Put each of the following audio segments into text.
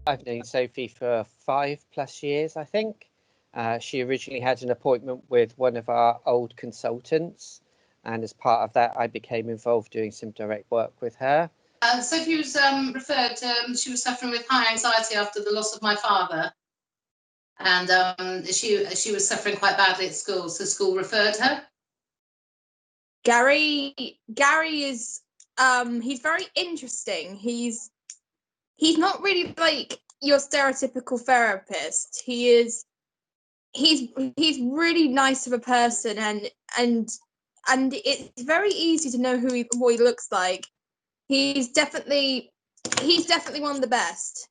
I've known Sophie for 5+ years, I think. She originally had an appointment with one of our old consultants, and as part of that, I became involved doing some direct work with her. Sophie was referred to, she was suffering with high anxiety after the loss of my father, and she was suffering quite badly at school, so school referred her. Gary is he's very interesting. He's not really like your stereotypical therapist. He's really nice of a person, and it's very easy to know what he looks like. He's definitely one of the best.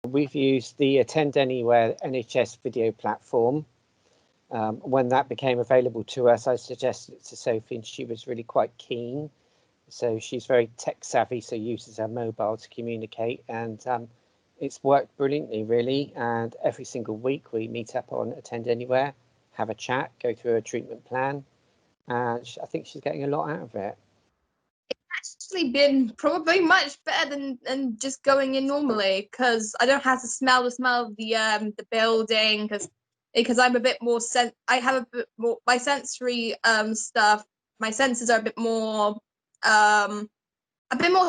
We've used the Attend Anywhere NHS video platform. When that became available to us, I suggested it to Sophie, and she was really quite keen. So she's very tech savvy, so uses her mobile to communicate, and it's worked brilliantly, really. And every single week we meet up on Attend Anywhere, have a chat, go through a treatment plan, and I think she's getting a lot out of it. Actually been probably much better than just going in normally, because I don't have to smell of the building, because I'm a bit more I have a bit more my sensory stuff. My senses are a bit more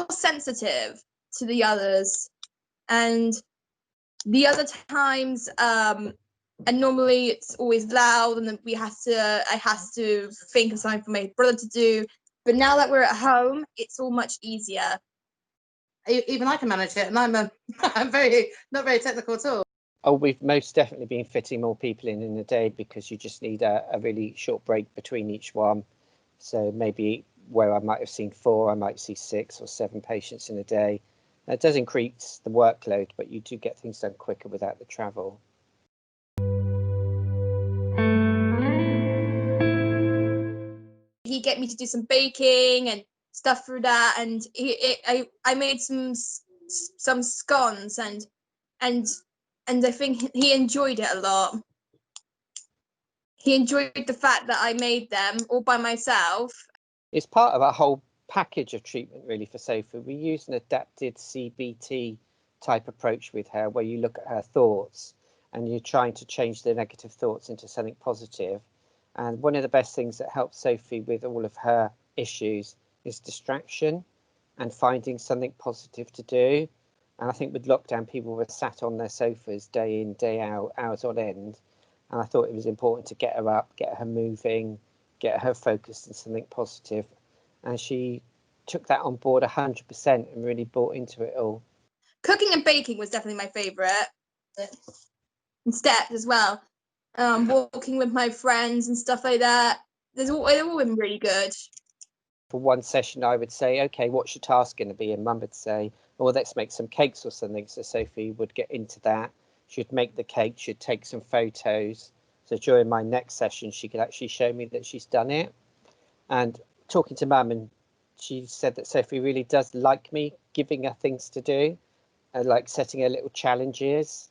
sensitive to the others, and the other times and normally it's always loud, and then I have to think of something for my brother to do. But now that we're at home, it's all much easier. Even I can manage it, and I'm not very technical at all. Oh, we've most definitely been fitting more people in a day, because you just need a really short break between each one. So maybe where I might have seen 4, I might see 6 or 7 patients in a day. It does increase the workload, but you do get things done quicker without the travel. He get me to do some baking and stuff through that, and I made some scones, and I think he enjoyed it a lot. He enjoyed the fact that I made them all by myself. It's part of our whole package of treatment, really, for Sophie. We use an adapted CBT type approach with her, where you look at her thoughts and you're trying to change the negative thoughts into something positive. And one of the best things that helps Sophie with all of her issues is distraction and finding something positive to do. And I think with lockdown, people were sat on their sofas day in, day out, hours on end. And I thought it was important to get her up, get her moving, get her focused on something positive. And she took that on board 100% and really bought into it all. Cooking and baking was definitely my favourite. And steps as well. Walking with my friends and stuff like that. They've all been really good. For one session, I would say, okay, what's your task going to be? And Mum would say, well, let's make some cakes or something. So Sophie would get into that. She'd make the cake, she'd take some photos. So during my next session, she could actually show me that she's done it. And talking to Mum, and she said that Sophie really does like me giving her things to do, like setting her little challenges.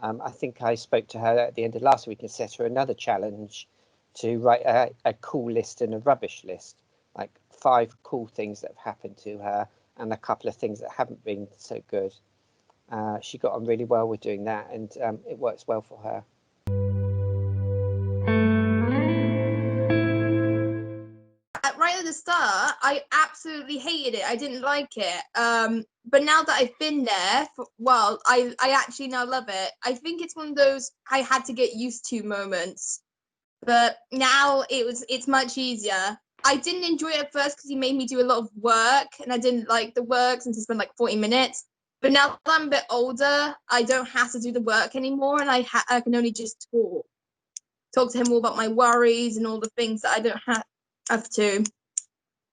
I think I spoke to her at the end of last week and set her another challenge to write a cool list and a rubbish list, like 5 cool things that have happened to her and a couple of things that haven't been so good. She got on really well with doing that, and it works well for her. Right at the start, I absolutely hated it. I didn't like it. But now that I've been there for a while, I actually now love it. I think it's one of those I had to get used to moments, but now it's much easier. I didn't enjoy it at first because he made me do a lot of work, and I didn't like the work since I spent like 40 minutes. But now that I'm a bit older, I don't have to do the work anymore, and I can only just talk to him all about my worries and all the things that I don't have to.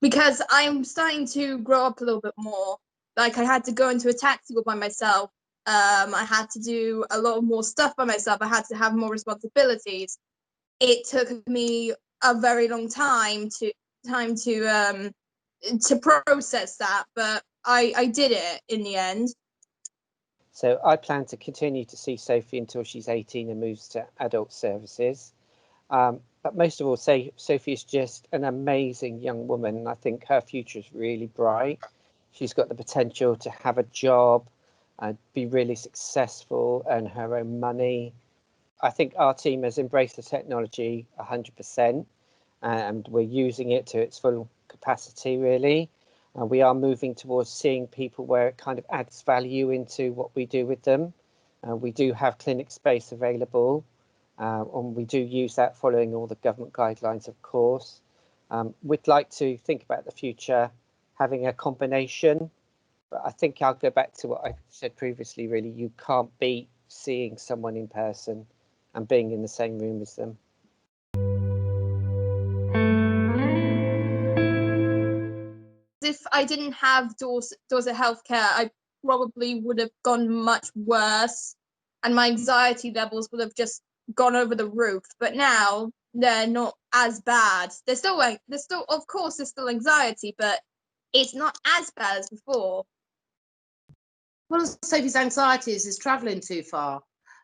Because I'm starting to grow up a little bit more. Like, I had to go into a taxi all by myself. I had to do a lot more stuff by myself. I had to have more responsibilities. It took me a very long time to process that, but I did it in the end. So I plan to continue to see Sophie until she's 18 and moves to adult services. But most of all, Sophie is just an amazing young woman. And I think her future is really bright. She's got the potential to have a job and be really successful, earn her own money. I think our team has embraced the technology 100%, and we're using it to its full capacity, really. We are moving towards seeing people where it kind of adds value into what we do with them. We do have clinic space available, and we do use that following all the government guidelines, of course. We'd like to think about the future having a combination, but I think I'll go back to what I said previously, really. You can't beat seeing someone in person and being in the same room as them. If I didn't have Dorset Healthcare, I probably would have gone much worse, and my anxiety levels would have just gone over the roof. But now they're not as bad. There's still, of course, there's still anxiety, but it's not as bad as before. One of Sophie's anxieties is travelling too far.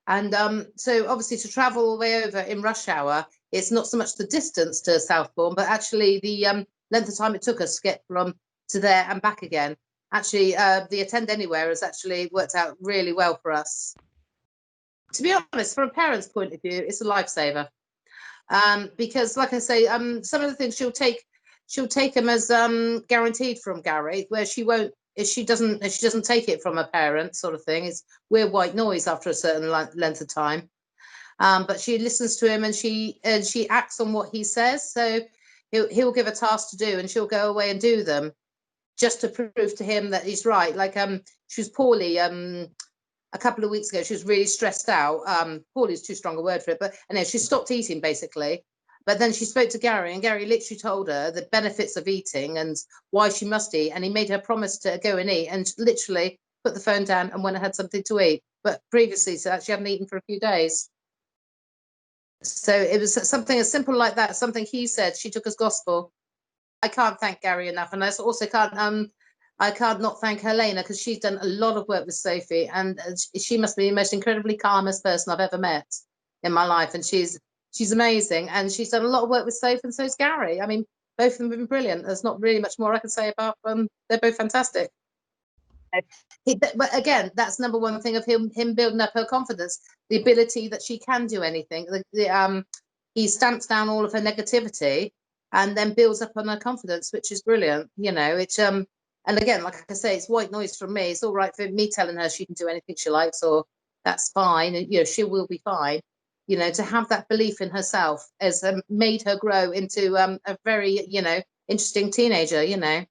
And so obviously to travel all the way over in rush hour, it's not so much the distance to Southbourne, but actually the length of time it took us to get from to there and back again. Actually, the Attend Anywhere has actually worked out really well for us. To be honest, from a parent's point of view, it's a lifesaver. Because like I say, some of the things she'll take them as guaranteed from Gary, where she won't. If she doesn't take it from a parent, sort of thing. We're white noise after a certain length of time. But she listens to him and she acts on what he says. So he'll give a task to do and she'll go away and do them just to prove to him that he's right. Like she was poorly a couple of weeks ago. She was really stressed out. Poorly is too strong a word for it, but anyway, she stopped eating basically. But then she spoke to Gary, and Gary literally told her the benefits of eating and why she must eat. And he made her promise to go and eat, and literally put the phone down and went and had something to eat. But previously, so she hadn't eaten for a few days. So it was something as simple like that, something he said, she took as gospel. I can't thank Gary enough. And I also can't not thank Helena, because she's done a lot of work with Sophie, and she must be the most incredibly calmest person I've ever met in my life. And she's amazing, and she's done a lot of work with Sophie, and so's Gary. I mean, both of them have been brilliant. There's not really much more I can say about them. They're both fantastic. But again, that's number one thing of him building up her confidence, the ability that she can do anything. He stamps down all of her negativity and then builds up on her confidence, which is brilliant. You know, it's and again, like I say, it's white noise from me. It's all right for me telling her she can do anything she likes, or that's fine, and you know, she will be fine. You know, to have that belief in herself has made her grow into a very, you know, interesting teenager. You know.